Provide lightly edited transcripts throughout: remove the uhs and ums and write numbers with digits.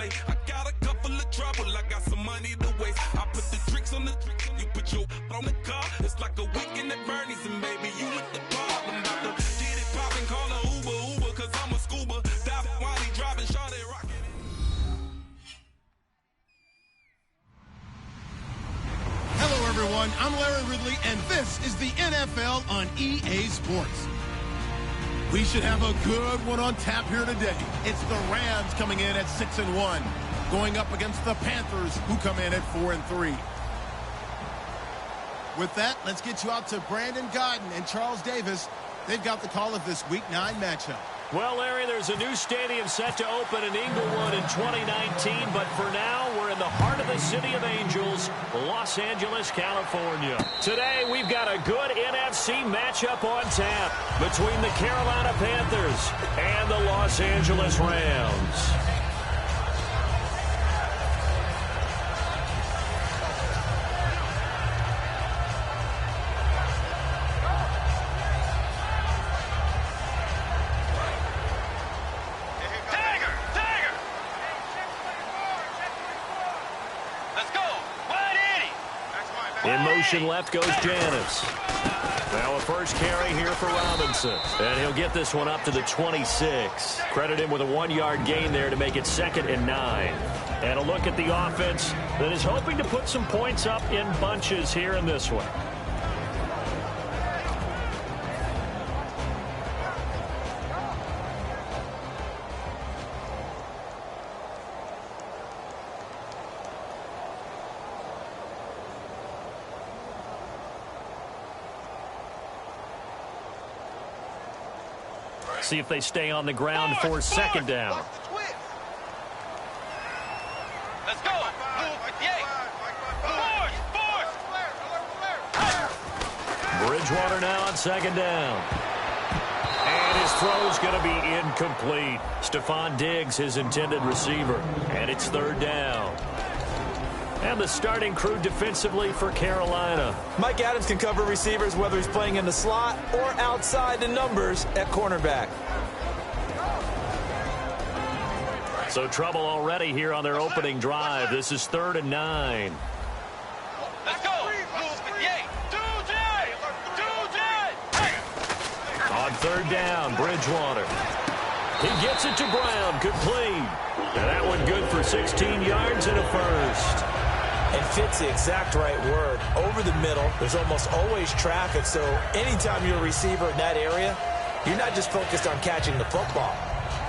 play. I got a couple of trouble, I got some money to waste. I put the tricks on the you put your on the car. It's like a weekend at Bernie's, and baby, you with the problem. About to get it poppin', call a Uber, cause I'm a scuba. Dive while he driving, shot it rockin'. Hello, everyone. I'm Larry Ridley, and this is the NFL on EA Sports. We should have a good one on tap here today. It's the Rams coming in at 6-1, going up against the Panthers, who come in at 4-3. With that, let's get you out to Brandon Godden and Charles Davis. They've got the call of this Week 9 matchup. Well, Larry, there's a new stadium set to open in Inglewood in 2019, but for now, we're in the heart of the City of Angels, Los Angeles, California. Today, we've got a good NFC matchup on tap between the Carolina Panthers and the Los Angeles Rams. In motion left goes Janis. Now a first carry here for Robinson. And he'll get this one up to the 26. Credit him with a 1-yard gain there to make it 2nd and 9. And a look at the offense that is hoping to put some points up in bunches here in this one. See if they stay on the ground for 2nd down. Let's go. Bridgewater now on 2nd down. And his throw's going to be incomplete. Stephon Diggs, his intended receiver. And it's 3rd down. And the starting crew defensively for Carolina. Mike Adams can cover receivers whether he's playing in the slot or outside the numbers at cornerback. So trouble already here on their opening drive. This is 3rd and 9. Let's go. On 3rd down, Bridgewater. He gets it to Brown, complete. And that one good for 16 yards and a first. And fit's the exact right word. Over the middle, there's almost always traffic, so anytime you're a receiver in that area, you're not just focused on catching the football.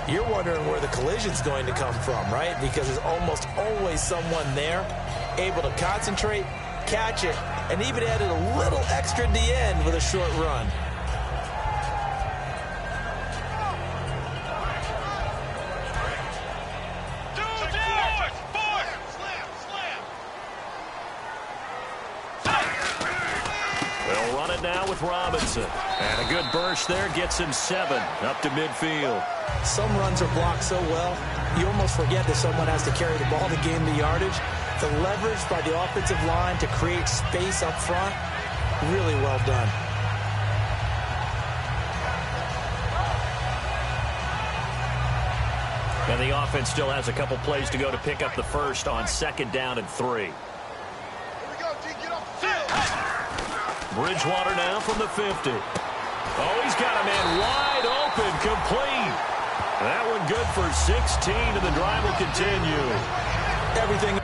You're wondering where the collision's going to come from, right? Because there's almost always someone there able to concentrate, catch it, and even added a little extra at the end with a short run. Now with Robinson. And a good burst there gets him 7 up to midfield. Some runs are blocked so well, you almost forget that someone has to carry the ball to gain the yardage. The leverage by the offensive line to create space up front, really well done. And the offense still has a couple plays to go to pick up the first on 2nd down and 3. Bridgewater now from the 50. Oh, he's got a man wide open, complete. That one good for 16, and the drive will continue. Everything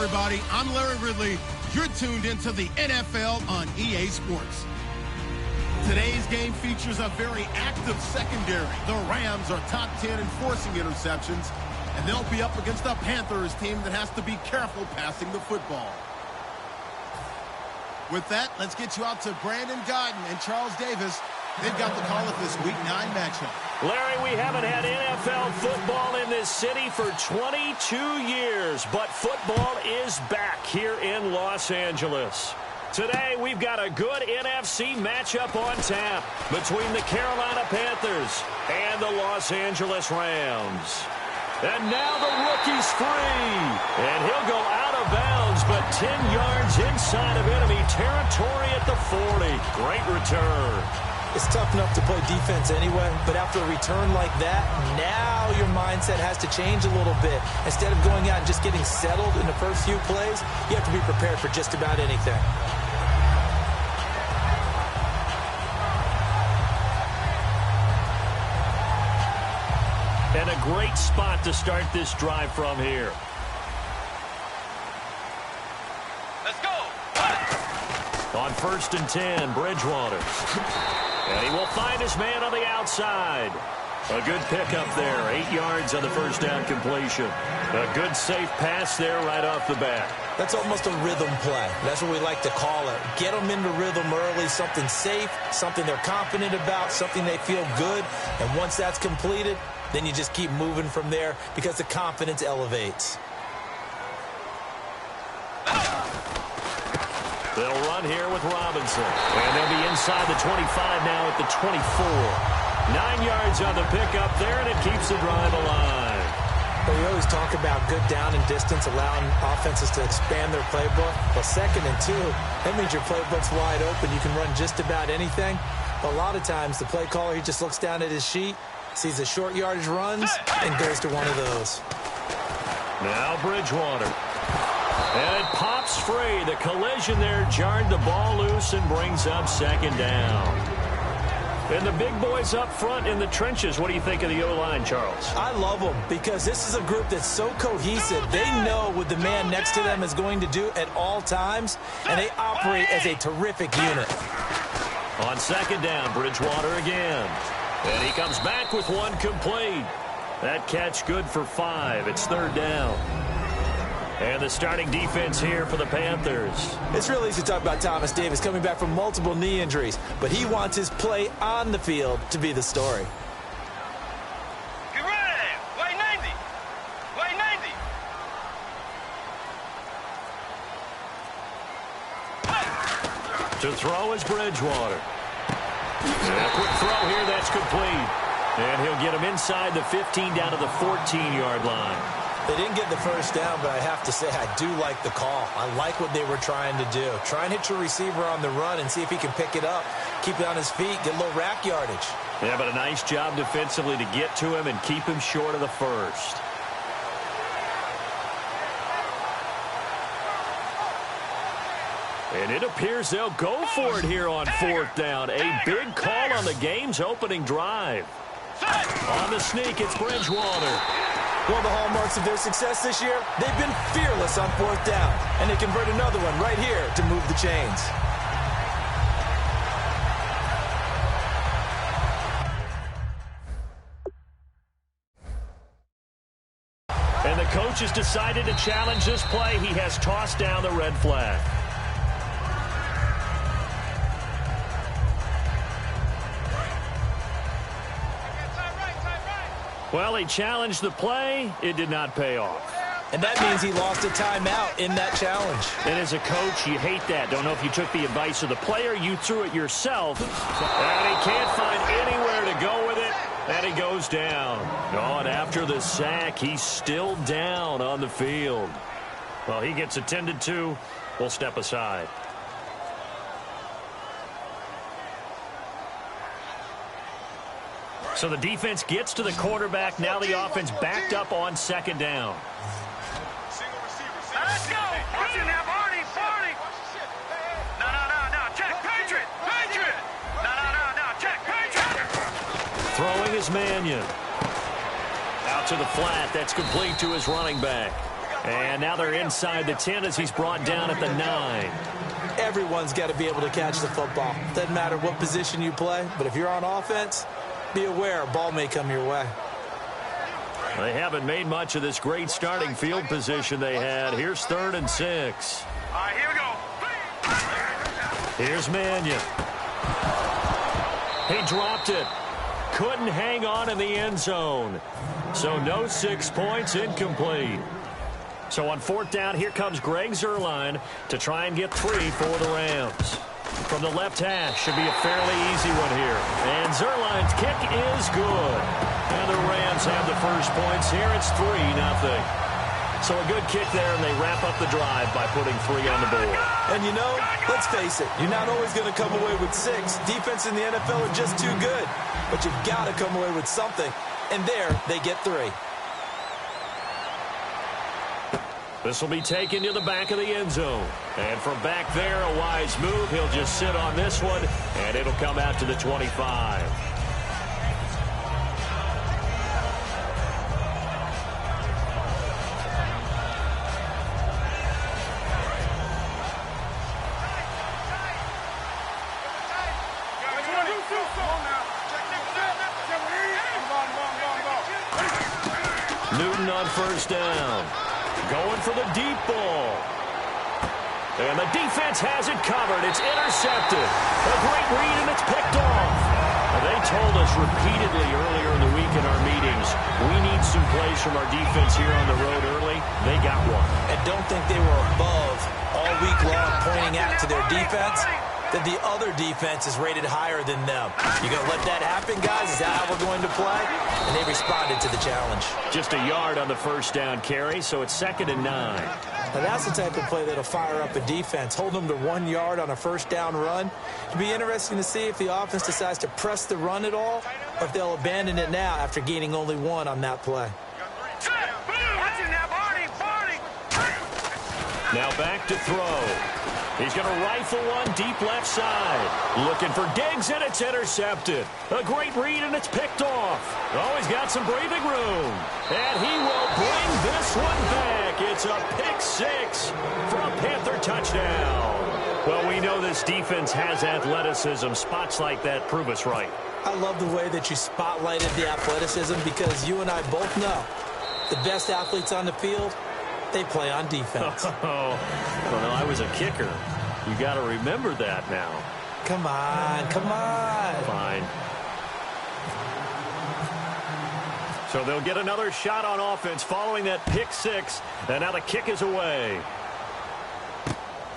everybody. I'm Larry Ridley. You're tuned into the NFL on EA Sports. Today's game features a very active secondary. The Rams are top 10 in forcing interceptions, and they'll be up against a Panthers team that has to be careful passing the football. With that, let's get you out to Brandon Godden and Charles Davis. They've got the call of this Week 9 matchup. Larry, we haven't had NFL football in this city for 22 years, but football is back here in Los Angeles. Today, we've got a good NFC matchup on tap between the Carolina Panthers and the Los Angeles Rams. And now the rookie's free. And he'll go out of bounds, but 10 yards inside of enemy territory at the 40. Great return. It's tough enough to play defense anyway, but after a return like that, now your mindset has to change a little bit. Instead of going out and just getting settled in the first few plays, you have to be prepared for just about anything. And a great spot to start this drive from here. Let's go. On 1st and 10, Bridgewater. And he will find his man on the outside. A good pickup there. 8 yards on the first down completion. A good safe pass there right off the bat. That's almost a rhythm play. That's what we like to call it. Get them into rhythm early, something safe, something they're confident about, something they feel good. And once that's completed, then you just keep moving from there because the confidence elevates. They'll run here with Robinson. And they'll be inside the 25 now at the 24. 9 yards on the pickup there, and it keeps the drive alive. Well, we always talk about good down and distance, allowing offenses to expand their playbook. Well, 2nd and 2, that means your playbook's wide open. You can run just about anything. But a lot of times, the play caller, he just looks down at his sheet, sees the short yardage runs, and goes to one of those. Now Bridgewater. And it pops free. The collision there jarred the ball loose and brings up 2nd down. And the big boys up front in the trenches. What do you think of the O-line, Charles? I love them because this is a group that's so cohesive. They know what the man next to them is going to do at all times, and they operate as a terrific unit. On 2nd down, Bridgewater again. And he comes back with one complete. That catch good for 5. It's 3rd down. And the starting defense here for the Panthers. It's real easy to talk about Thomas Davis coming back from multiple knee injuries, but he wants his play on the field to be the story. Get ready. Way 90. Way 90. To throw is Bridgewater. And a quick throw here, that's complete. And he'll get him inside the 15 down to the 14-yard line. They didn't get the first down, but I have to say I do like the call. I like what they were trying to do. Try and hit your receiver on the run and see if he can pick it up, keep it on his feet, get a little rack yardage. Yeah, but a nice job defensively to get to him and keep him short of the first. And it appears they'll go for it here on 4th down. A big call on the game's opening drive. On the sneak, it's Bridgewater. One of the hallmarks of their success this year, they've been fearless on 4th down, and they convert another one right here to move the chains. And the coach has decided to challenge this play. He has tossed down the red flag. Well, he challenged the play. It did not pay off. And that means he lost a timeout in that challenge. And as a coach, you hate that. Don't know if you took the advice of the player, you threw it yourself. And he can't find anywhere to go with it. And he goes down. Oh, and after the sack, he's still down on the field. Well, he gets attended to. We'll step aside. So the defense gets to the quarterback. Now the offense backed up on 2nd down. Let's go. Watch it now, Barney. No. Check. Patriot. No. Check. Patriot. Throwing is Mannion. Out to the flat. That's complete to his running back. And now they're inside the 10 as he's brought down at the 9. Everyone's got to be able to catch the football. Doesn't matter what position you play, but if you're on offense, be aware a ball may come your way. They haven't made much of this great starting field position they had. Here's 3rd and 6. All right, here we go. Here's Mannion. He dropped it. Couldn't hang on in the end zone. So no 6 points, incomplete. So on 4th down, here comes Greg Zuerlein to try and get 3 for the Rams. From the left hash, should be a fairly easy one here. And Zuerlein's kick is good. And the Rams have the first points here. It's 3-0. So a good kick there, and they wrap up the drive by putting 3 on the board. And you know, let's face it, you're not always going to come away with 6. Defense in the NFL are just too good. But you've got to come away with something. And there, they get 3. This will be taken to the back of the end zone. And from back there, a wise move. He'll just sit on this one, and it'll come out to the 25. Newton on 1st down. Going for the deep ball. And the defense has it covered. It's intercepted. A great read, and it's picked off. They told us repeatedly earlier in the week in our meetings, we need some plays from our defense here on the road early. They got one. And don't think they were above all week long pointing out to their defense that the other defense is rated higher than them. You going to let that happen, guys? Is that how we're going to play? And they responded to the challenge. Just a yard on the 1st down carry, so it's 2nd and 9. Now that's the type of play that'll fire up a defense. Hold them to 1 yard on a 1st down run. It'll be interesting to see if the offense decides to press the run at all, or if they'll abandon it now after gaining only 1 on that play. Now back to throw. He's going to rifle one deep left side. Looking for Diggs, and it's intercepted. A great read, and it's picked off. Oh, he's got some breathing room. And he will bring this one back. It's a pick 6 for a Panther touchdown. Well, we know this defense has athleticism. Spots like that prove us right. I love the way that you spotlighted the athleticism because you and I both know the best athletes on the field, they play on defense. Oh, well, I was a kicker. You got to remember that now. Come on, come on. Fine. So they'll get another shot on offense following that pick 6, and now the kick is away.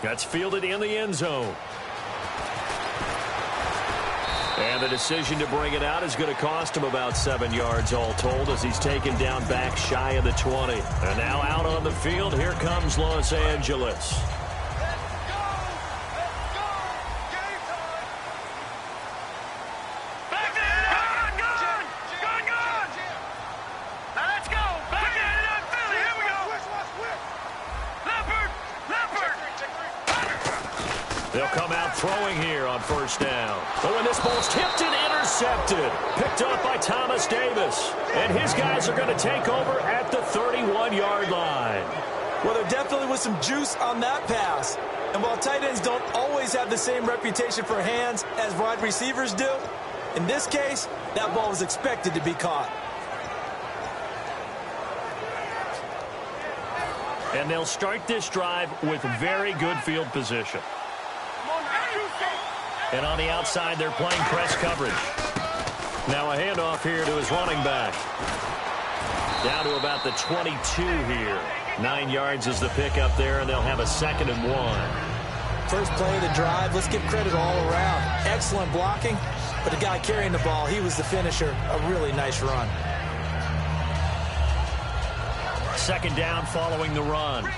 That's fielded in the end zone. And the decision to bring it out is going to cost him about 7 yards all told as he's taken down back shy of the 20. And now out on the field, here comes Los Angeles. They'll come out throwing here on 1st down. Oh, and this ball's tipped and intercepted. Picked up by Thomas Davis. And his guys are going to take over at the 31-yard line. Well, there definitely was some juice on that pass. And while tight ends don't always have the same reputation for hands as wide receivers do, in this case, that ball was expected to be caught. And they'll start this drive with very good field position. And on the outside, they're playing press coverage. Now a handoff here to his running back. Down to about the 22 here. 9 yards is the pickup there, and they'll have a 2nd and 1. First play of the drive, let's give credit all around. Excellent blocking, but the guy carrying the ball, he was the finisher. A really nice run. 2nd down following the run.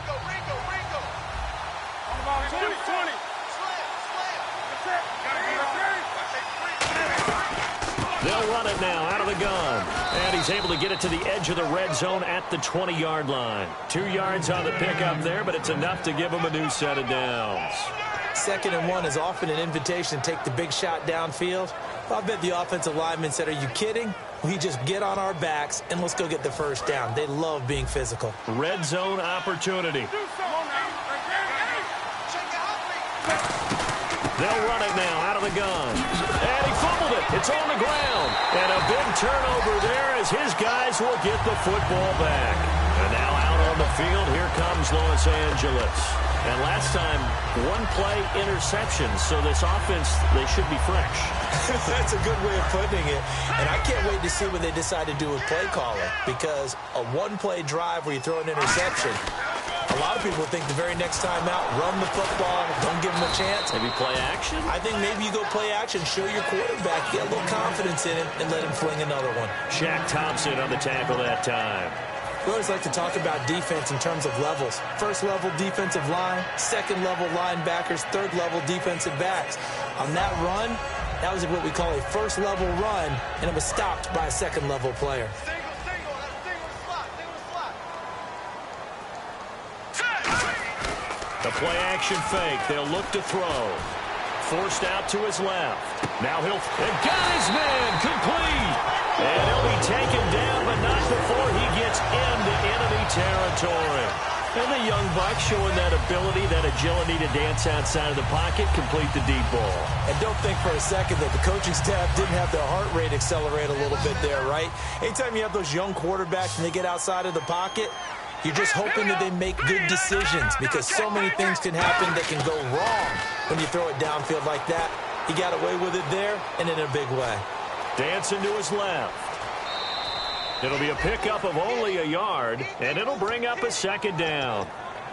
They'll run it now out of the gun. And he's able to get it to the edge of the red zone at the 20-yard line. 2 yards on the pickup there, but it's enough to give him a new set of downs. 2nd and 1 is often an invitation to take the big shot downfield. I bet the offensive lineman said, are you kidding? We just get on our backs and let's go get the first down. They love being physical. Red zone opportunity. They'll run it now out of the gun. And he fumbled it. It's on the ground. And a big turnover there as his guys will get the football back. And now out on the field, here comes Los Angeles. And last time, one-play interception. So this offense, they should be fresh. That's a good way of putting it. And I can't wait to see what they decide to do with play calling. Because a one-play drive where you throw an interception, a lot of people think the very next time out, run the football, don't give them a chance. Maybe play action? I think maybe you go play action, show your quarterback, get a little confidence in him, and let him fling another one. Shaq Thompson on the tackle that time. We always like to talk about defense in terms of levels. First level defensive line, second level linebackers, third level defensive backs. On that run, that was what we call a first level run, and it was stopped by a second level player. The play action fake. They'll look to throw. Forced out to his left. Now he'll... And got his man complete. And he'll be taken down, but not before he gets into enemy territory. And the young buck showing that ability, that agility to dance outside of the pocket, complete the deep ball. And don't think for a second that the coaching staff didn't have their heart rate accelerate a little bit there, right? Anytime you have those young quarterbacks and they get outside of the pocket, you're just hoping that they make good decisions because so many things can happen that can go wrong when you throw it downfield like that. He got away with it there and in a big way. Dancing to his left. It'll be a pickup of only a yard, and it'll bring up a second down.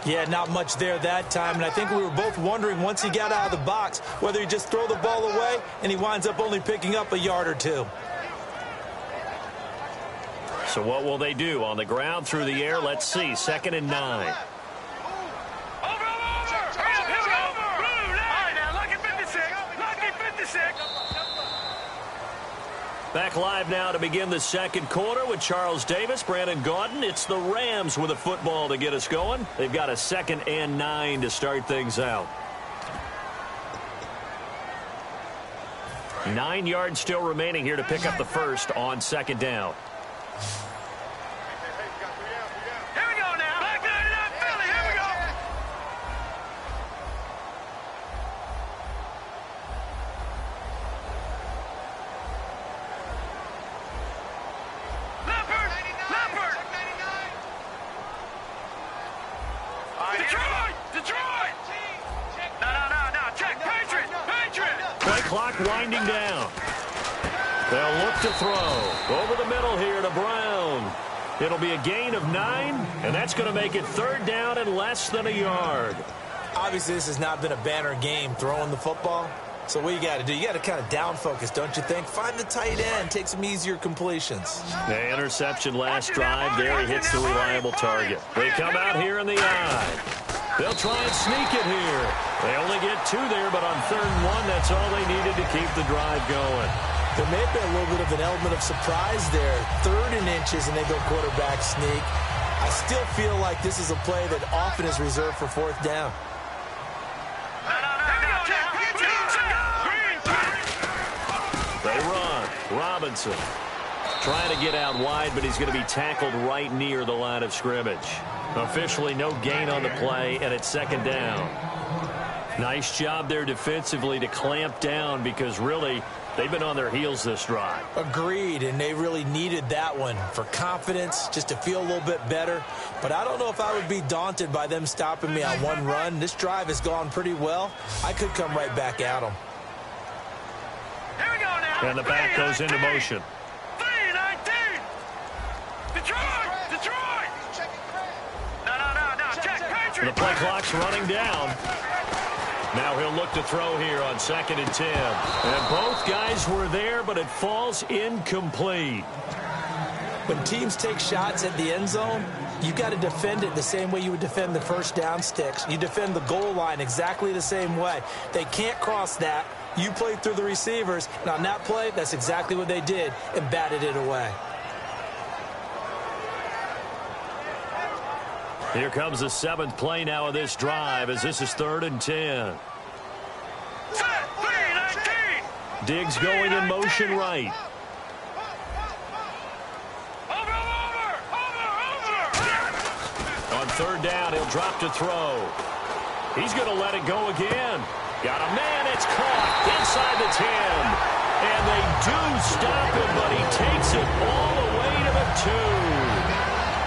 Yeah, not much there that time, and I think we were both wondering once he got out of the box whether he just throw the ball away and he winds up only picking up a yard or two. So what will they do? On the ground, through the air, let's see. 2nd and 9. Back live now to begin the second quarter with Charles Davis, Brandon Gaudin. It's the Rams with a football to get us going. They've got a 2nd and 9 to start things out. 9 yards still remaining here to pick up the first on 2nd down. Here we go now. Back there in that Philly. Here we go. Leopard. Detroit. No. Check. Patriot. Play clock winding down. They'll look to throw. Over the middle here to Brown. It'll be a gain of 9, and that's going to make it 3rd down and less than a yard. Obviously, this has not been a banner game throwing the football. So what you got to do, you got to kind of down focus, don't you think? Find the tight end, take some easier completions. The interception last drive. There he hits the reliable target. They come out here in the eye. They'll try and sneak it here. They only get 2 there, but on 3rd and 1, that's all they needed to keep the drive going. There may have been a little bit of an element of surprise there. 3rd and inches, and they go quarterback sneak. I still feel like this is a play that often is reserved for 4th down. They run. Robinson trying to get out wide, but he's going to be tackled right near the line of scrimmage. Officially no gain on the play, and it's 2nd down. Nice job there defensively to clamp down because really they've been on their heels this drive. Agreed, and they really needed that one for confidence, just to feel a little bit better. But I don't know if I would be daunted by them stopping me on one run. This drive has gone pretty well. I could come right back at them. Here we go now. And the back goes into motion. 3-19. Detroit. No. Check. Patriot. The play clock's running down. Now he'll look to throw here on 2nd and 10. And both guys were there, but it falls incomplete. When teams take shots at the end zone, you got to defend it the same way you would defend the first down sticks. You defend the goal line exactly the same way. They can't cross that. You played through the receivers, and on that play, that's exactly what they did and batted it away. Here comes the 7th play now of this drive as this is 3rd and 10. 3-19. Diggs going in motion right. 3rd down. He'll drop to throw. He's going to let it go again. Got a man. It's caught inside the 10. And they do stop him, but he takes it all the way to the 2.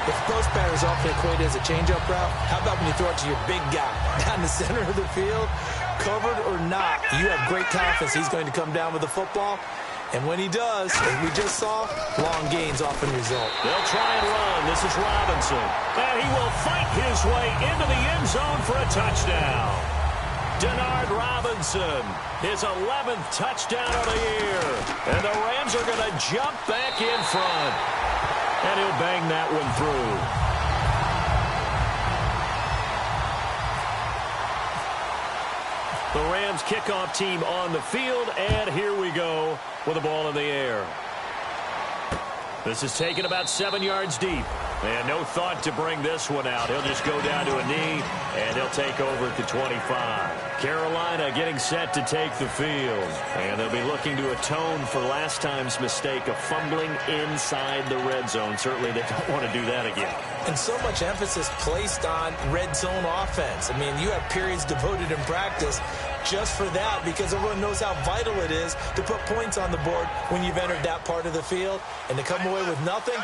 If post pattern is often equated as a change-up route, how about when you throw it to your big guy down the center of the field, covered or not, you have great confidence he's going to come down with the football. And when he does, as we just saw, long gains often result. They'll try and run. This is Robinson. And he will fight his way into the end zone for a touchdown. Denard Robinson, his 11th touchdown of the year. And the Rams are going to jump back in front. And he'll bang that one through. The Rams kickoff team on the field, and here we go with the ball in the air. This is taken about 7 yards deep. And no thought to bring this one out. He'll just go down to a knee, and he'll take over at the 25. Carolina getting set to take the field. And they'll be looking to atone for last time's mistake of fumbling inside the red zone. Certainly they don't want to do that again. And so much emphasis placed on red zone offense. I mean, you have periods devoted in practice just for that because everyone knows how vital it is to put points on the board when you've entered that part of the field. And to come away with nothing,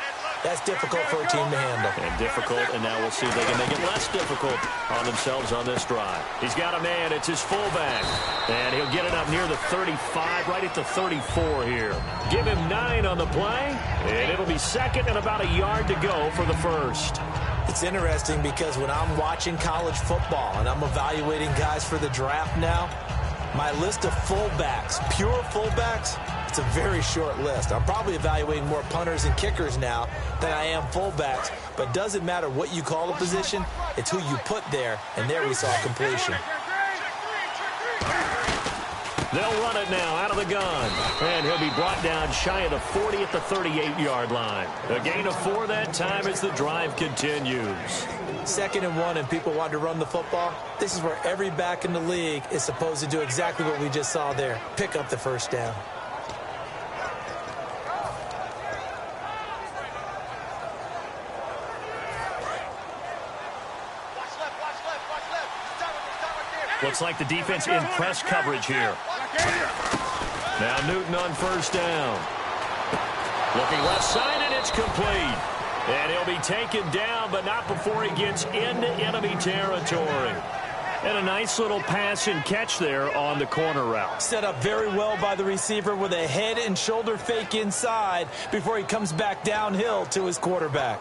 that's difficult for a team to handle. And difficult, and now we'll see if they can make it less difficult on themselves on this drive. He's got a man. It's his fullback. And he'll get it up near the 35, right at the 34 here. Give him 9 on the play, and it'll be 2nd and about a yard to go for the first. It's interesting because when I'm watching college football and I'm evaluating guys for the draft now, my list of fullbacks, pure fullbacks, it's a very short list. I'm probably evaluating more punters and kickers now than I am fullbacks. But doesn't matter what you call a position, it's who you put there. And there we saw completion. They'll run it now out of the gun. And he'll be brought down shy of the 40 at the 38-yard line. A gain of 4 that time as the drive continues. 2nd and 1 and people want to run the football. This is where every back in the league is supposed to do exactly what we just saw there. Pick up the first down. Looks like the defense in press coverage here. Now Newton on 1st down. Looking left side, and it's complete. And he'll be taken down, but not before he gets into enemy territory. And a nice little pass and catch there on the corner route. Set up very well by the receiver with a head and shoulder fake inside before he comes back downhill to his quarterback.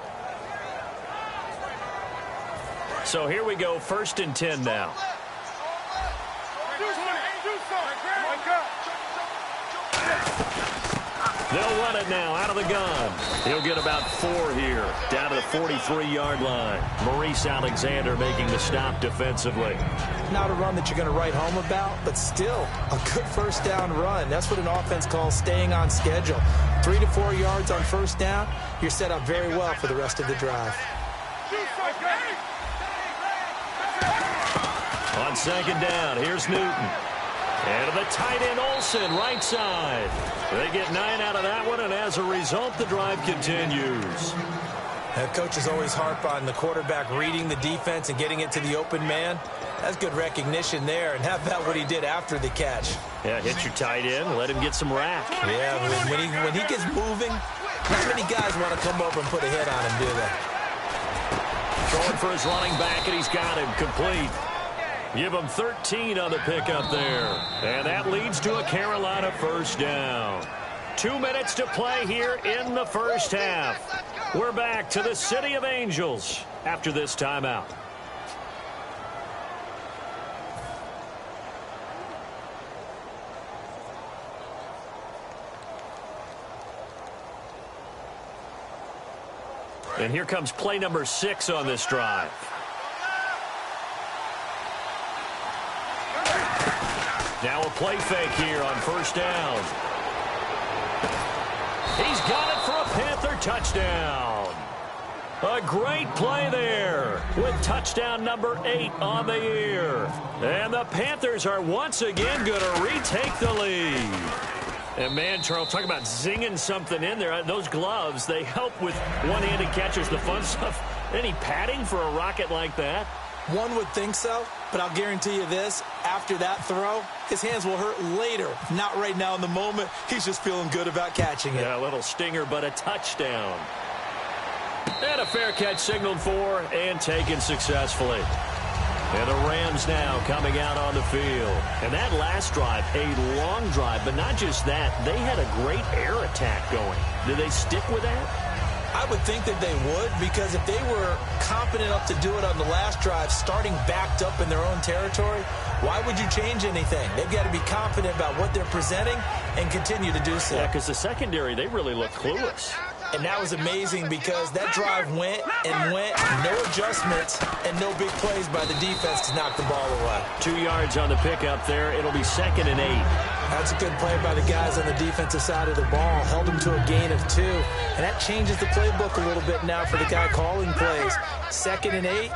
So here we go, 1st and 10 now. They'll run it now out of the gun. He'll get about 4 here, down to the 43-yard line. Maurice Alexander making the stop defensively. Not a run that you're going to write home about, but still a good 1st down run. That's what an offense calls staying on schedule. 3 to 4 yards on 1st down, you're set up very well for the rest of the drive. On 2nd down, here's Newton. And to the tight end, Olsen, right side. They get 9 out of that one, and as a result, the drive continues. Coaches always harp on the quarterback reading the defense and getting it to the open man. That's good recognition there, and how about what he did after the catch? Yeah, hit your tight end, let him get some rack. Yeah, when he gets moving, not many guys want to come over and put a hit on him, do they? Throwing for his running back, and he's got him complete. Give him 13 on the pickup there. And that leads to a Carolina 1st down. 2 minutes to play here in the 1st half. We're back to the City of Angels after this timeout. And here comes play number 6 on this drive. Now a play fake here on 1st down. He's got it for a Panther touchdown. A great play there with touchdown number 8 on the year. And the Panthers are once again going to retake the lead. And man, Charles, talk about zinging something in there. Those gloves, they help with one-handed catches. The fun stuff Any padding for a rocket like that? One would think so, but I'll guarantee you this. After that throw, his hands will hurt later. Not right now in the moment. He's just feeling good about catching it. Yeah, a little stinger, but a touchdown. And a fair catch signaled for and taken successfully. And the Rams now coming out on the field. And that last drive, a long drive, but not just that. They had a great air attack going. Did they stick with that? I would think that they would, because if they were confident enough to do it on the last drive, starting backed up in their own territory, why would you change anything? They've got to be confident about what they're presenting and continue to do so. Yeah, because the secondary, they really looked clueless. And that was amazing because that drive went and went, no adjustments, and no big plays by the defense to knock the ball away. 2 yards on the pickup there. It'll be 2nd and 8. That's a good play by the guys on the defensive side of the ball. Held them to a gain of 2. And that changes the playbook a little bit now for the guy calling plays. 2nd and 8.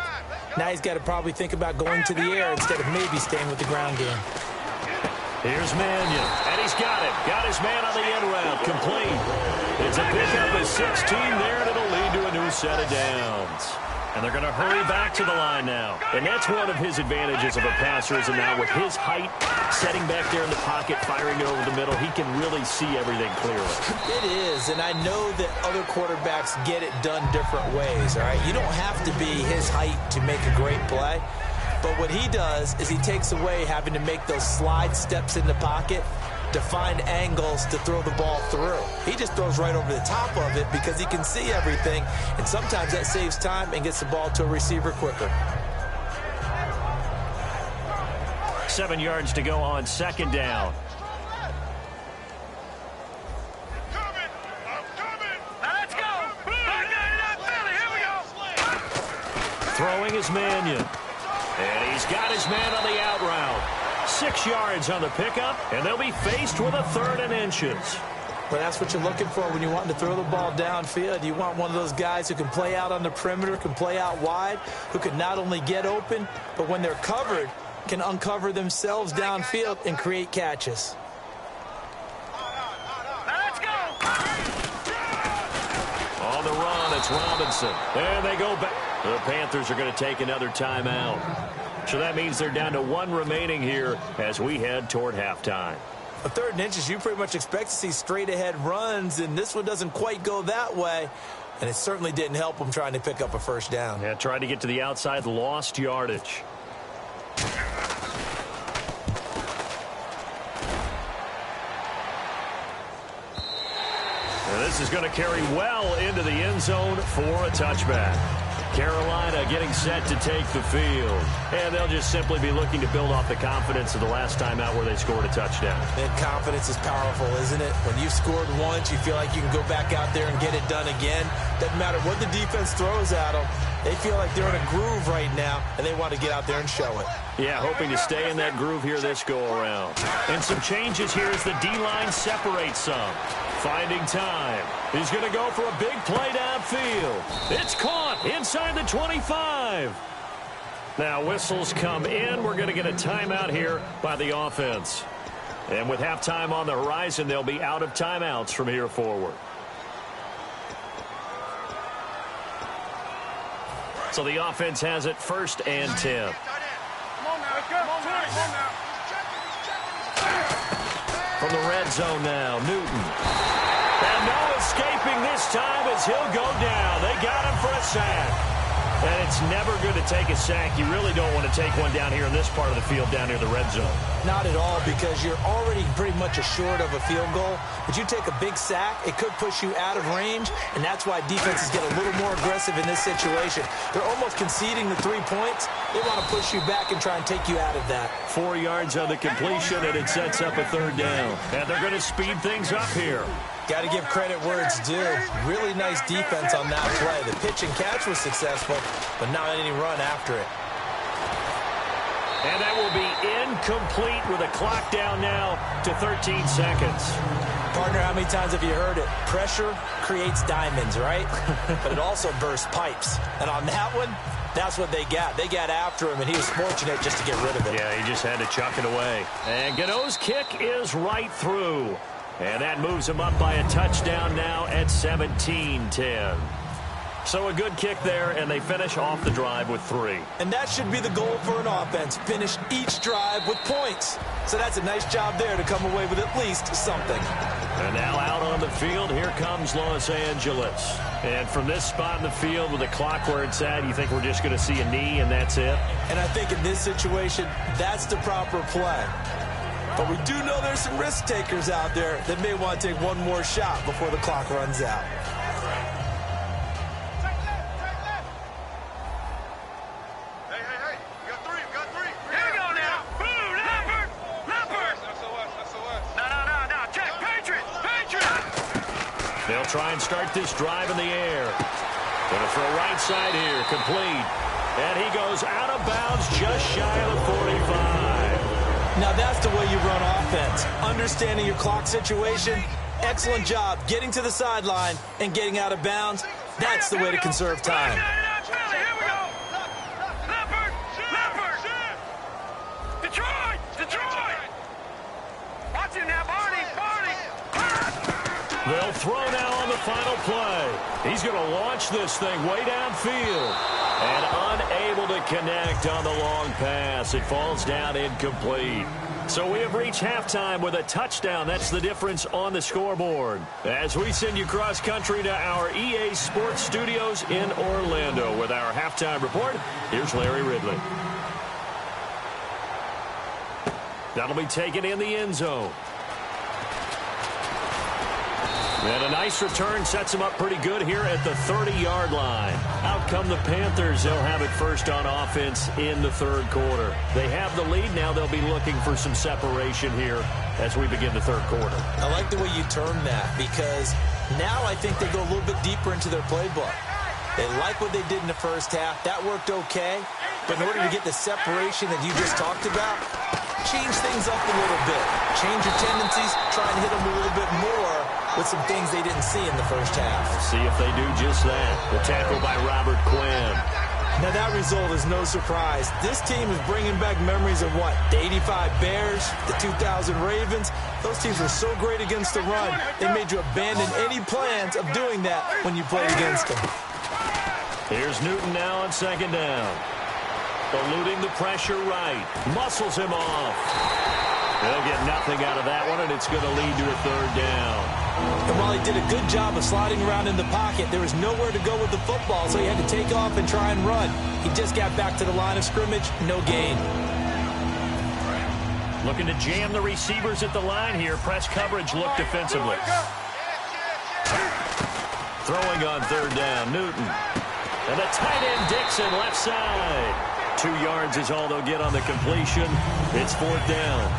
Now he's got to probably think about going to the air instead of maybe staying with the ground game. Here's Mannion, and he's got it. Got his man on the end route, complete. It's a pickup of 16 there, and it'll lead to a new set of downs. And they're going to hurry back to the line now. And that's one of his advantages of a passer, is now with his height, setting back there in the pocket, firing it over the middle, he can really see everything clearly. It is, and I know that other quarterbacks get it done different ways, all right? You don't have to be his height to make a great play. But what he does is he takes away having to make those slide steps in the pocket to find angles to throw the ball through. He just throws right over the top of it because he can see everything, and sometimes that saves time and gets the ball to a receiver quicker. 7 yards to go on 2nd down. Let's go. Here we go. Throwing is Mannion. And he's got his man on the out route. 6 yards on the pickup, and they'll be faced with a 3rd and inches. But that's what you're looking for when you want to throw the ball downfield. You want one of those guys who can play out on the perimeter, can play out wide, who can not only get open, but when they're covered, can uncover themselves downfield and create catches. Let's go. On the run, it's Robinson. And they go back. The Panthers are going to take another timeout. So that means they're down to 1 remaining here as we head toward halftime. A 3rd and inches, you pretty much expect to see straight-ahead runs, and this one doesn't quite go that way. And it certainly didn't help them trying to pick up a 1st down. Yeah, tried to get to the outside, lost yardage. And this is going to carry well into the end zone for a touchback. Carolina getting set to take the field. And they'll just simply be looking to build off the confidence of the last time out where they scored a touchdown. And confidence is powerful, isn't it? When you've scored once, you feel like you can go back out there and get it done again. Doesn't matter what the defense throws at them. They feel like they're in a groove right now, and they want to get out there and show it. Yeah, hoping to stay in that groove here this go-around. And some changes here as the D-line separates some. Finding time. He's going to go for a big play downfield. It's caught inside the 25. Now whistles come in. We're going to get a timeout here by the offense. And with halftime on the horizon, they'll be out of timeouts from here forward. So the offense has it 1st and 10. From the red zone now, Newton. And no escaping this time as he'll go down. They got him for a sack. And it's never good to take a sack. You really don't want to take one down here in this part of the field down near the red zone. Not at all, because you're already pretty much assured of a field goal. But you take a big sack, it could push you out of range, and that's why defenses get a little more aggressive in this situation. They're almost conceding the 3 points. They want to push you back and try and take you out of that. 4 yards on the completion, and it sets up a 3rd down. And they're going to speed things up here. Got to give credit where it's due. Really nice defense on that play. The pitch and catch was successful, but not any run after it. And that will be incomplete with a clock down now to 13 seconds. Partner, how many times have you heard it? Pressure creates diamonds, right? But it also bursts pipes. And on that one, that's what they got. They got after him, and he was fortunate just to get rid of it. Yeah, he just had to chuck it away. And Gano's kick is right through. And that moves him up by a touchdown now at 17-10. So a good kick there, and they finish off the drive with 3. And that should be the goal for an offense. Finish each drive with points. So that's a nice job there to come away with at least something. And now out on the field, here comes Los Angeles. And from this spot in the field with the clock where it's at, you think we're just going to see a knee and that's it? And I think in this situation, that's the proper play. But we do know there's some risk takers out there that may want to take one more shot before the clock runs out. They'll try and start this drive in the air. Going to throw right side here, complete. And he goes out of bounds just shy of the 45. Now that's the way you run offense. Understanding your clock situation. Excellent job getting to the sideline and getting out of bounds. That's the way to conserve time. They'll throw now on the final play. He's going to launch this thing way downfield. And unable to connect on the long pass. It falls down incomplete. So we have reached halftime with a touchdown. That's the difference on the scoreboard. As we send you cross country to our EA Sports Studios in Orlando with our halftime report, here's Larry Ridley. That'll be taken in the end zone. And a nice return sets him up pretty good here at the 30-yard line. Out come the Panthers. They'll have it first on offense in the third quarter. They have the lead. Now they'll be looking for some separation here as we begin the third quarter. I like the way you term that because now I think they go a little bit deeper into their playbook. They like what they did in the first half. That worked okay. But in order to get the separation that you just talked about, change things up a little bit. Change your tendencies. Try and hit them a little bit more with some things they didn't see in the first half. See if they do just that. The tackle by Robert Quinn. Now that result is no surprise. This team is bringing back memories of what? The 85 Bears, the 2000 Ravens. Those teams were so great against the run. They made you abandon any plans of doing that when you played against them. Here's Newton now on second down. Eluding the pressure right. Muscles him off. They'll get nothing out of that one, and it's going to lead to a third down. And while he did a good job of sliding around in the pocket, there was nowhere to go with the football, so he had to take off and try and run. He just got back to the line of scrimmage, no gain. Looking to jam the receivers at the line here. Press coverage look defensively. Throwing on third down, Newton. And the tight end Dixon left side. 2 yards is all they'll get on the completion. It's fourth down.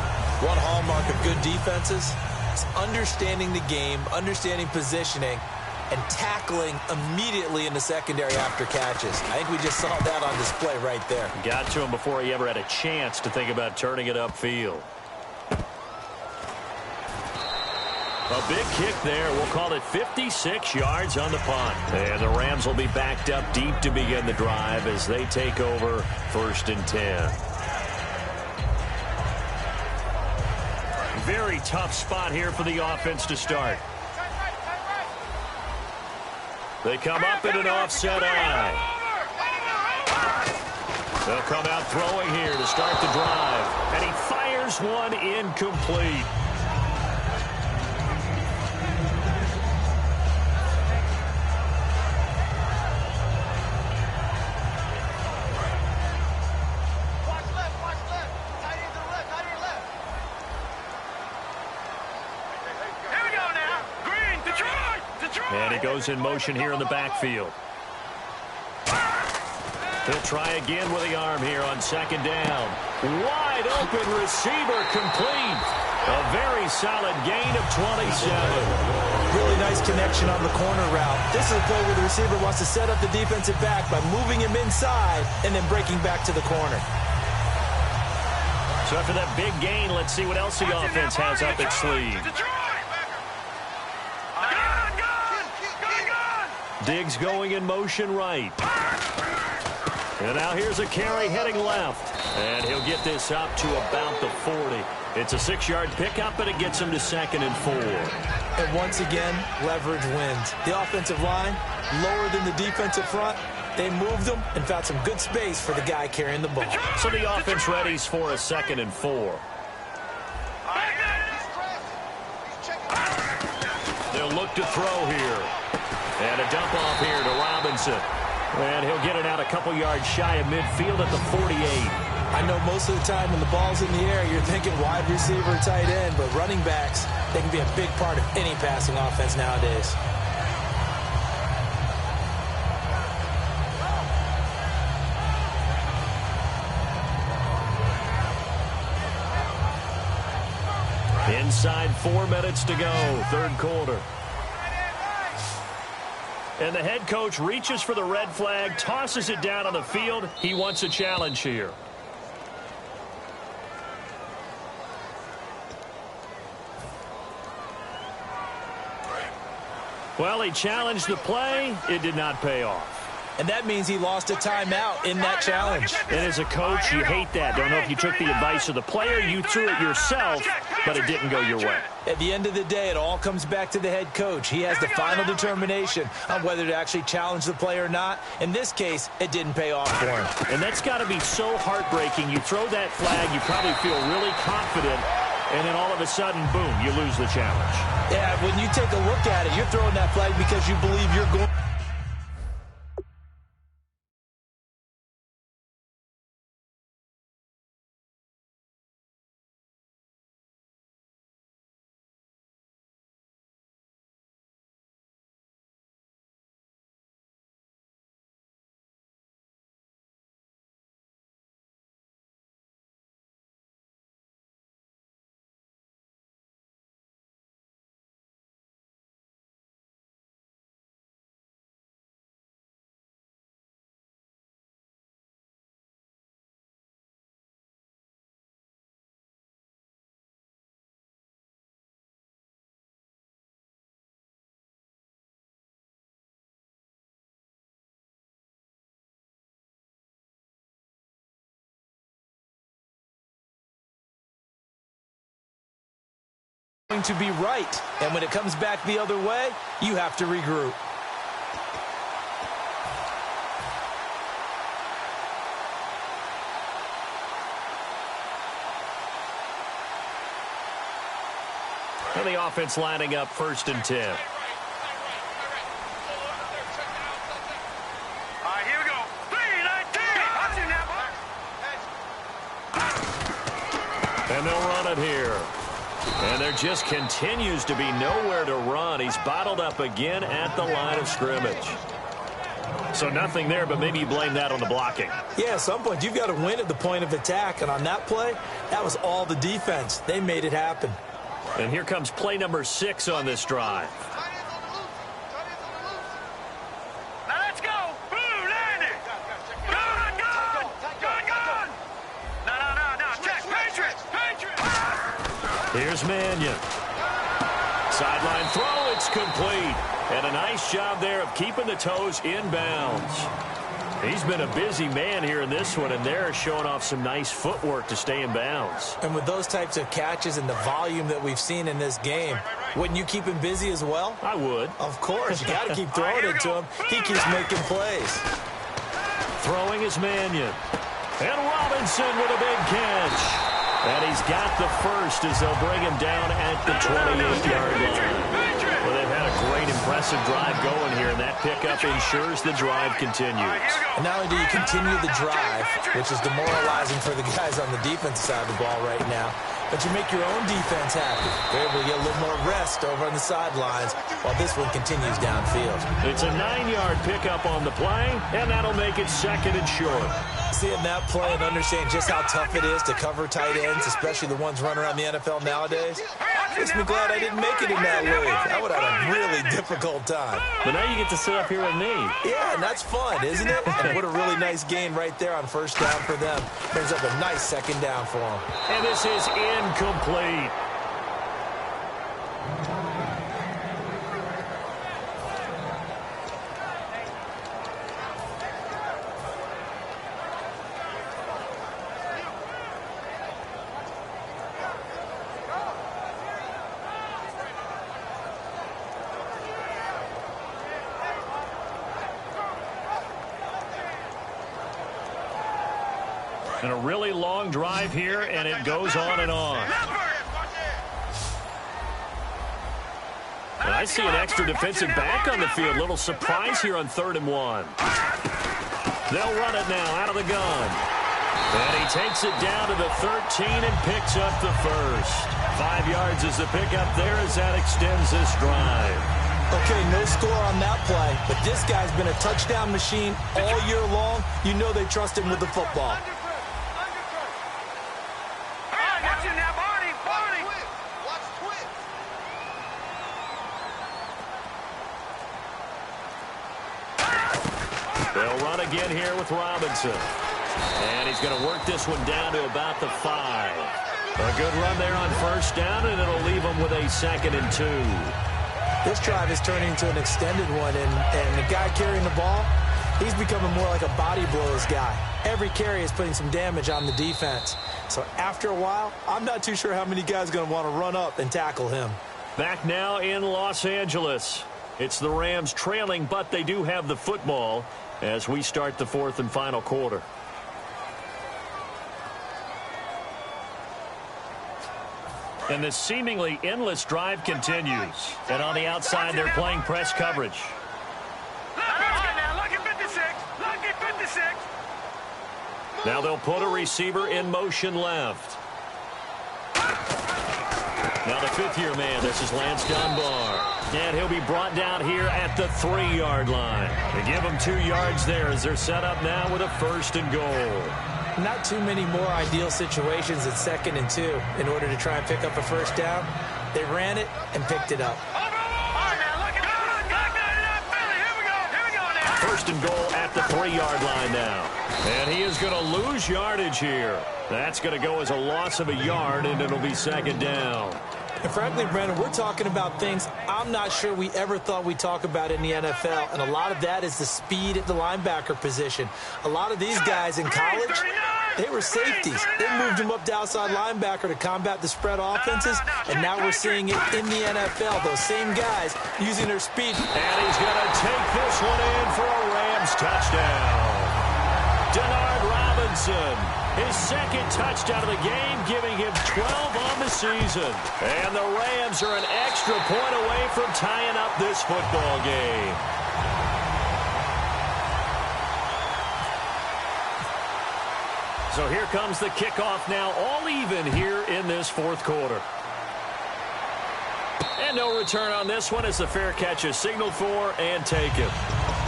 One hallmark of good defenses is understanding the game, understanding positioning, and tackling immediately in the secondary after catches. I think we just saw that on display right there. Got to him before he ever had a chance to think about turning it upfield. A big kick there. We'll call it 56 yards on the punt. And the Rams will be backed up deep to begin the drive as they take over first and 10. Very tough spot here for the offense to start. They come up in an offset eye. They'll come out throwing here to start the drive. And he fires one incomplete. And he goes in motion here in the backfield. He'll try again with the arm here on second down. Wide open receiver complete. A very solid gain of 27. Really nice connection on the corner route. This is a play where the receiver wants to set up the defensive back by moving him inside and then breaking back to the corner. So after that big gain, let's see what else the offense has up its sleeve. Diggs going in motion right. And now here's a carry heading left. And he'll get this up to about the 40. It's a 6-yard pickup, and it gets him to 2nd and 4. And once again, leverage wins. The offensive line, lower than the defensive front. They moved them and found some good space for the guy carrying the ball. So the offense readies for a 2nd and 4. They'll look to throw here. And a dump off here to Robinson. And he'll get it out a couple yards shy of midfield at the 48. I know most of the time when the ball's in the air, you're thinking wide receiver, tight end, but running backs, they can be a big part of any passing offense nowadays. Inside 4 minutes to go, 3rd quarter. And the head coach reaches for the red flag, tosses it down on the field. He wants a challenge here. Well, he challenged the play. It did not pay off. And that means he lost a timeout in that challenge. And as a coach, you hate that. Don't know if you took the advice of the player, you threw it yourself, but it didn't go your way. At the end of the day, it all comes back to the head coach. He has the final determination on whether to actually challenge the play or not. In this case, it didn't pay off for him. And that's got to be so heartbreaking. You throw that flag, you probably feel really confident, and then all of a sudden, boom, you lose the challenge. Yeah, when you take a look at it, you're throwing that flag because you believe you're going. To be right, and when it comes back the other way, you have to regroup. And the offense lining up 1st and 10. All right, here we go. 3-19. And they'll run it here. And there just continues to be nowhere to run. He's bottled up again at the line of scrimmage. So nothing there, but maybe you blame that on the blocking. Yeah, at some point, you've got to win at the point of attack. And on that play, that was all the defense. They made it happen. And here comes play number 6 on this drive. Now let's go. Boom, landing. Good. No. Check. Patriots. Here's Mannion. Sideline throw, it's complete. And a nice job there of keeping the toes in bounds. He's been a busy man here in this one, and they're showing off some nice footwork to stay in bounds. And with those types of catches and the volume that we've seen in this game, wouldn't you keep him busy as well? I would. Of course. You got to keep throwing it to him. He keeps making plays. Throwing is Mannion. And Robinson with a big catch. And he's got the first as they'll bring him down at the 28-yard line. Well, they've had a great, impressive drive going here, and that pickup ensures the drive continues. And not only do you continue the drive, which is demoralizing for the guys on the defensive side of the ball right now, but you make your own defense happy. They're able to get a little more rest over on the sidelines while this one continues downfield. It's a 9-yard pickup on the play, and that'll make it 2nd and short. Seeing that play and understanding just how tough it is to cover tight ends, especially the ones running around the NFL nowadays, makes me glad I didn't make it in that league. I would have had a really difficult time. But now you get to sit up here with me. Yeah, and that's fun, isn't it? And what a really nice gain right there on 1st down for them. Brings up a nice 2nd down for them. And this is incomplete. And a really long drive here, and it goes on and on. And I see an extra defensive back on the field. Little surprise here on 3rd and 1. They'll run it now out of the gun. And he takes it down to the 13 and picks up the first. 5 yards is the pickup there as that extends this drive. Okay, no score on that play, but this guy's been a touchdown machine all year long. You know they trust him with the football. They'll run again here with Robinson. And he's going to work this one down to about the 5. A good run there on 1st down, and it'll leave him with a 2nd and 2. This drive is turning into an extended one, and the guy carrying the ball, he's becoming more like a body blows guy. Every carry is putting some damage on the defense. So after a while, I'm not too sure how many guys are going to want to run up and tackle him. Back now in Los Angeles. It's the Rams trailing, but they do have the football as we start the 4th and final quarter. And the seemingly endless drive continues. And on the outside, they're playing press coverage. Now they'll put a receiver in motion left. Now the 5th-year man, this is Lance Dunbar. And he'll be brought down here at the 3-yard line. They give him 2 yards there as they're set up now with a 1st and goal. Not too many more ideal situations at 2nd and 2 in order to try and pick up a 1st down. They ran it and picked it up. 1st and goal at the 3-yard line now. And he is going to lose yardage here. That's going to go as a loss of a yard, and it'll be 2nd down. And frankly, Brandon, we're talking about things I'm not sure we ever thought we'd talk about in the NFL, and a lot of that is the speed at the linebacker position. A lot of these guys in college, they were safeties. They moved them up to outside linebacker to combat the spread offenses, and now we're seeing it in the NFL. Those same guys using their speed. And he's going to take this one in for a Rams touchdown. Denard Robinson, his 2nd touchdown of the game, giving him 12 on the season. And the Rams are an extra point away from tying up this football game. So here comes the kickoff now, all even here in this 4th quarter. And no return on this one as the fair catch is signaled for and taken.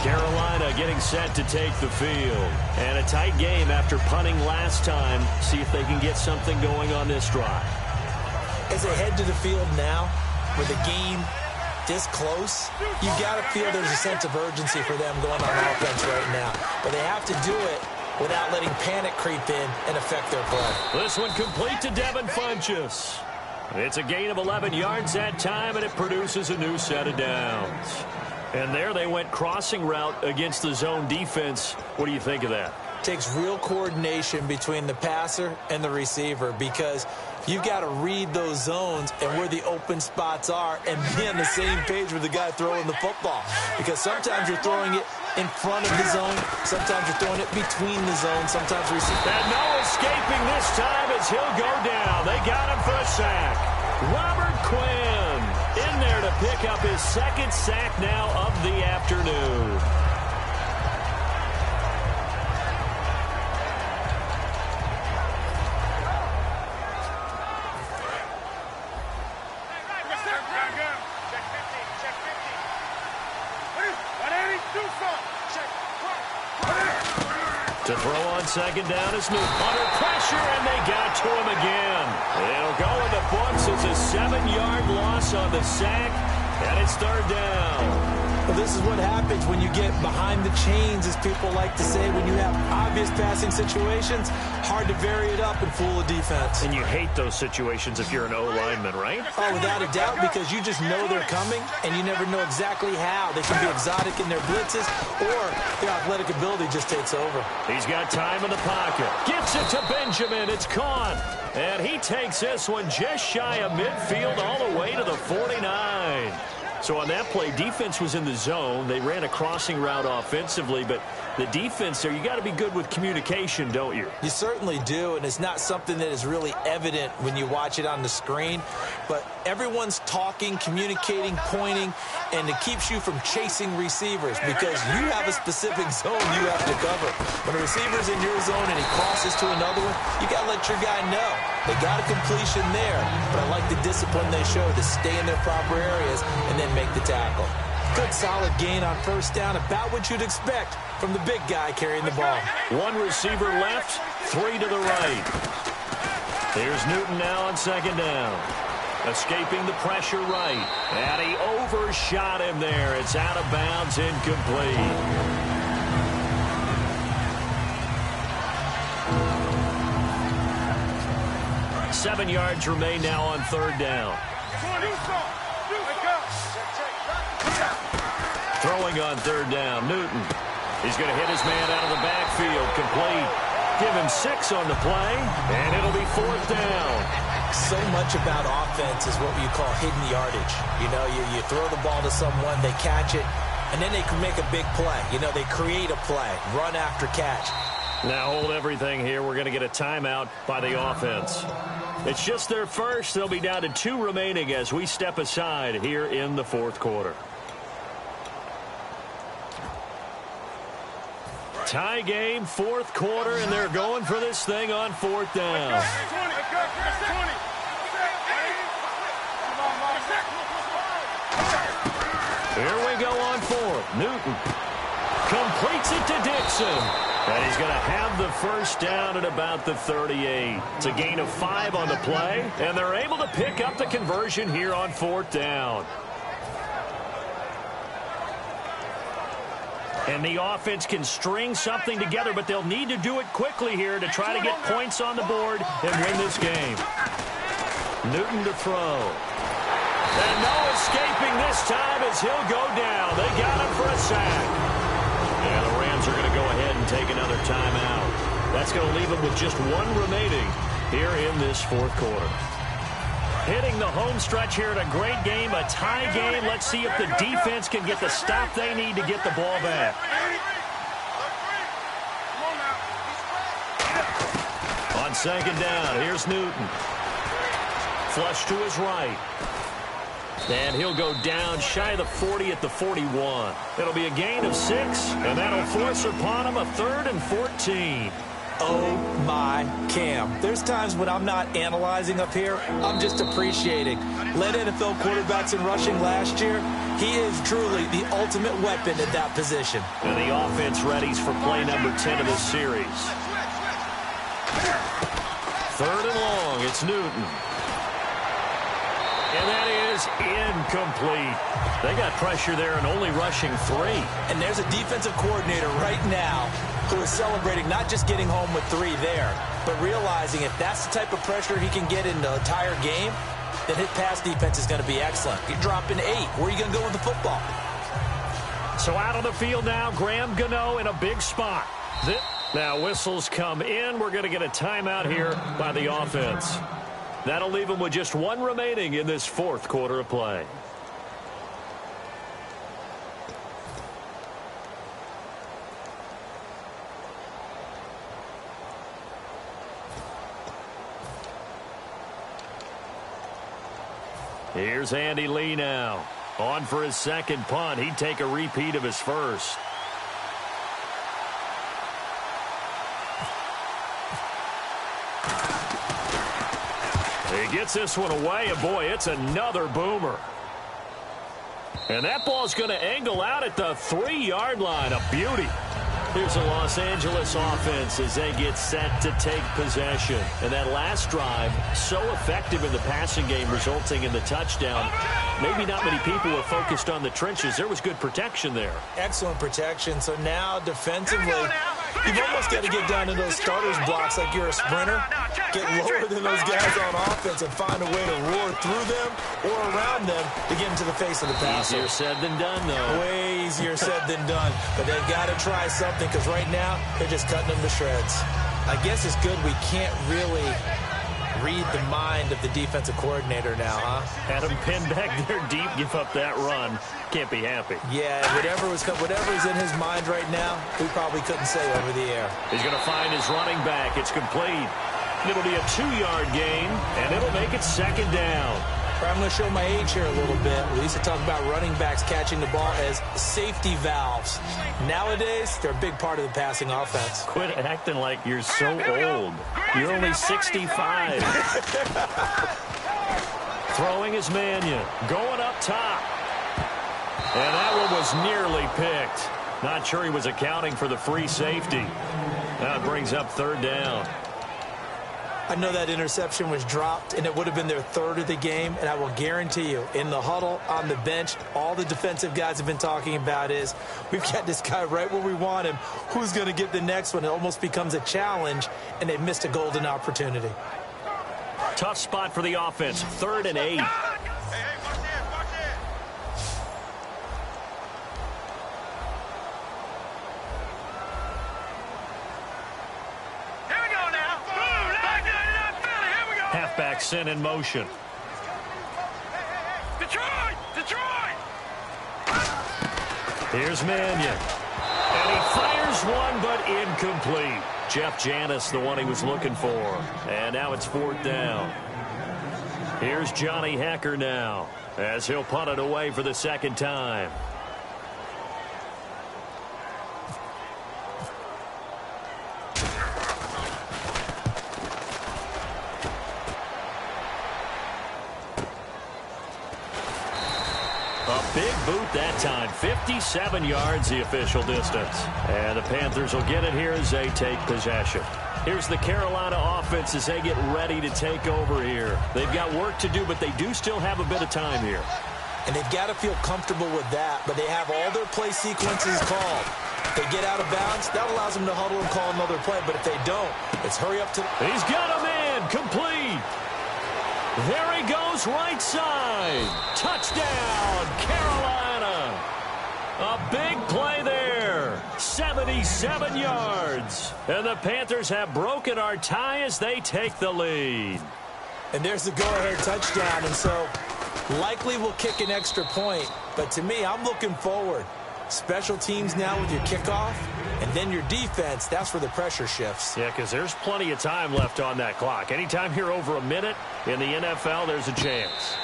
Carolina getting set to take the field. And a tight game after punting last time. See if they can get something going on this drive. As they head to the field now, with the game this close, you got to feel there's a sense of urgency for them going on offense right now. But they have to do it without letting panic creep in and affect their play. This one complete to Devin Funchess. It's a gain of 11 yards that time, and it produces a new set of downs. And there they went crossing route against the zone defense. What do you think of that? Takes real coordination between the passer and the receiver, because you've got to read those zones and where the open spots are and be on the same page with the guy throwing the football. Because sometimes you're throwing it in front of the zone, sometimes you're throwing it between the zones, sometimes receiver. And no escaping this time as he'll go down. They got him for a sack. Robert Quinn in there to pick up his 2nd sack now of the afternoon. To throw on 2nd down is Newton. Under pressure, and they got to him again. It'll go in the books as a 7-yard loss on the sack, and it's 3rd down. Well, this is what happens when you get behind the chains, as people like to say. When you have obvious passing situations, hard to vary it up and fool a defense. And you hate those situations if you're an O-lineman, right? Oh, without a doubt, because you just know they're coming, and you never know exactly how. They can be exotic in their blitzes, or their athletic ability just takes over. He's got time in the pocket. Gets it to Benjamin. It's caught. And he takes this one just shy of midfield all the way to the 49. So on that play, defense was in the zone. They ran a crossing route offensively, but the defense there, you got to be good with communication, don't you? You certainly do, and it's not something that is really evident when you watch it on the screen. But everyone's talking, communicating, pointing, and it keeps you from chasing receivers because you have a specific zone you have to cover. When a receiver's in your zone and he crosses to another one, you got to let your guy know. They got a completion there, but I like the discipline they show to stay in their proper areas and then make the tackle. Good solid gain on first down, about what you'd expect from the big guy carrying the ball. One receiver left, 3 to the right. Here's Newton now on second down. Escaping the pressure right. And he overshot him there. It's out of bounds, incomplete. Seven yards remain now on third down. Throwing on third down, Newton. He's going to hit his man out of the backfield, complete. Give him 6 on the play, and it'll be fourth down. So much about offense is what you call hidden yardage. You know, you throw the ball to someone, they catch it, and then they can make a big play. You know, they create a play, run after catch. Now hold everything here. We're going to get a timeout by the offense. It's just their first. They'll be down to 2 remaining as we step aside here in the fourth quarter. Tie game, fourth quarter, and they're going for this thing on fourth down. Here we go on fourth. Newton completes it to Dixon. And he's going to have the first down at about the 38. It's a gain of 5 on the play, and they're able to pick up the conversion here on fourth down. And the offense can string something together, but they'll need to do it quickly here to try to get points on the board and win this game. Newton to throw. And no escaping this time as he'll go down. They got him for a sack. And the Rams are going to go ahead and take another timeout. That's going to leave them with just 1 remaining here in this fourth quarter. Hitting the home stretch here at a great game, a tie game. Let's see if the defense can get the stop they need to get the ball back. On second down, here's Newton. Flush to his right. And he'll go down shy of the 40 at the 41. It'll be a gain of 6, and that'll force upon him a 3rd and 14. Oh, my Cam. There's times when I'm not analyzing up here. I'm just appreciating. Led NFL quarterbacks in rushing last year. He is truly the ultimate weapon at that position. And the offense readies for play number 10 of this series. 3rd and long. It's Newton. And that is incomplete. They got pressure there and only rushing 3. And there's a defensive coordinator right now who is celebrating not just getting home with 3 there, but realizing if that's the type of pressure he can get in the entire game, then his pass defense is going to be excellent. You're dropping 8. Where are you going to go with the football? So out on the field now, Graham Gano in a big spot. Now whistles come in. We're going to get a timeout here by the offense. That'll leave them with just 1 remaining in this fourth quarter of play. Here's Andy Lee now. On for his second punt. He'd take a repeat of his first. He gets this one away, and boy, it's another boomer. And that ball's going to angle out at the 3-yard line. A beauty. Here's the Los Angeles offense as they get set to take possession. And that last drive, so effective in the passing game, resulting in the touchdown. Maybe not many people were focused on the trenches. There was good protection there. Excellent protection. So now, defensively, you've almost got to get down to those starters blocks like you're a sprinter. Get lower than those guys on offense and find a way to roar through them or around them to get into the face of the passer. Easier said than done, though. Way easier said than done. But they've got to try something because right now they're just cutting them to shreds. I guess it's good we can't really read the mind of the defensive coordinator now, huh? Had him pinned back there deep, give up that run. Can't be happy. Yeah, whatever's in his mind right now, we probably couldn't say over the air. He's going to find his running back. It's complete. It'll be a 2-yard gain, and it'll make it second down. I'm going to show my age here a little bit. We used to talk about running backs catching the ball as safety valves. Nowadays, they're a big part of the passing offense. Quit acting like you're so old. You're only 65. Throwing is Mannion. Going up top. And that one was nearly picked. Not sure he was accounting for the free safety. Now it brings up third down. I know that interception was dropped, and it would have been their third of the game, and I will guarantee you, in the huddle, on the bench, all the defensive guys have been talking about is, we've got this guy right where we want him. Who's going to get the next one? It almost becomes a challenge, and they've missed a golden opportunity. Tough spot for the offense, 3rd and 8. Halfback sent in motion. Detroit! Here's Mannion. And he fires one, but incomplete. Jeff Janis, the one he was looking for. And now it's 4th down. Here's Johnny Hacker now, as he'll punt it away for the second time. A big boot that time. 57 yards, the official distance. And the Panthers will get it here as they take possession. Here's the Carolina offense as they get ready to take over here. They've got work to do, but they do still have a bit of time here. And they've got to feel comfortable with that, but they have all their play sequences called. If they get out of bounds, that allows them to huddle and call another play, but if they don't, it's hurry up to... He's got a man, complete. There he goes, right side. Touchdown, Carolina. A big play there. 77 yards. And the Panthers have broken our tie as they take the lead. And there's the go-ahead touchdown, and so likely we'll kick an extra point. But to me, I'm looking forward. Special teams now with your kickoff, and then your defense, that's where the pressure shifts. Yeah, because there's plenty of time left on that clock. Anytime you're over a minute in the NFL, there's a chance.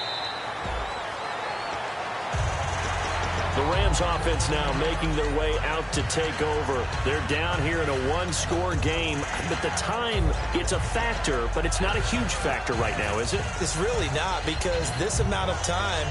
The Rams offense now making their way out to take over. They're down here in a one-score game. But the time, it's a factor, but it's not a huge factor right now, is it? It's really not, because this amount of time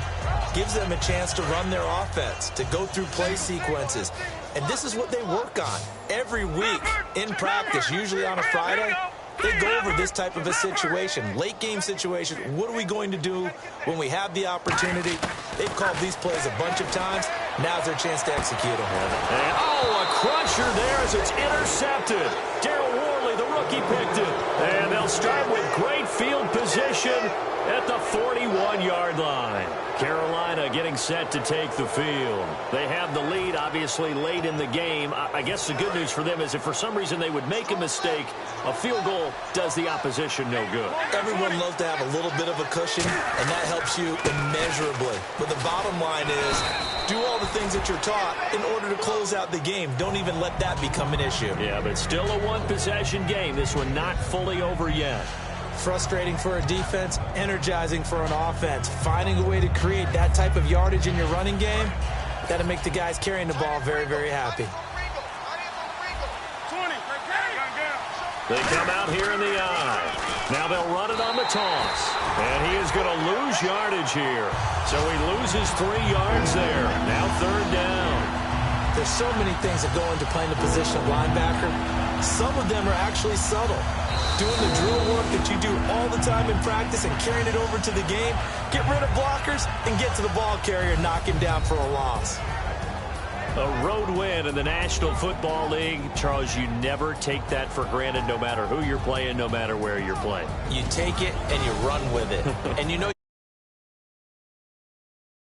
gives them a chance to run their offense, to go through play sequences. And this is what they work on every week in practice, usually on a Friday. They go over this type of a situation, late game situation. What are we going to do when we have the opportunity? They've called these plays a bunch of times. Now's their chance to execute them. And, a cruncher there as it's intercepted. Darryl Worley, the rookie, picked it. And they'll start with great field position at the 41-yard line. Carolina getting set to take the field. They have the lead, obviously, late in the game. I guess the good news for them is if for some reason they would make a mistake, a field goal does the opposition no good. Everyone loves to have a little bit of a cushion, and that helps you immeasurably. But the bottom line is, do all the things that you're taught in order to close out the game. Don't even let that become an issue. Yeah, but still a one-possession game. This one not fully over yet. Frustrating for a defense, energizing for an offense. Finding a way to create that type of yardage in your running game, that'll make the guys carrying the ball very, very happy. They come out here in the eye. Now they'll run it on the toss. And he is going to lose yardage here. So he loses 3 yards there. Now 3rd down. There's so many things that go into playing the position of linebacker. Some of them are actually subtle. Doing the drill work that you do all the time in practice and carrying it over to the game. Get rid of blockers and get to the ball carrier and knock him down for a loss. A road win in the National Football League. Charles, you never take that for granted no matter who you're playing, no matter where you're playing. You take it and you run with it. And you know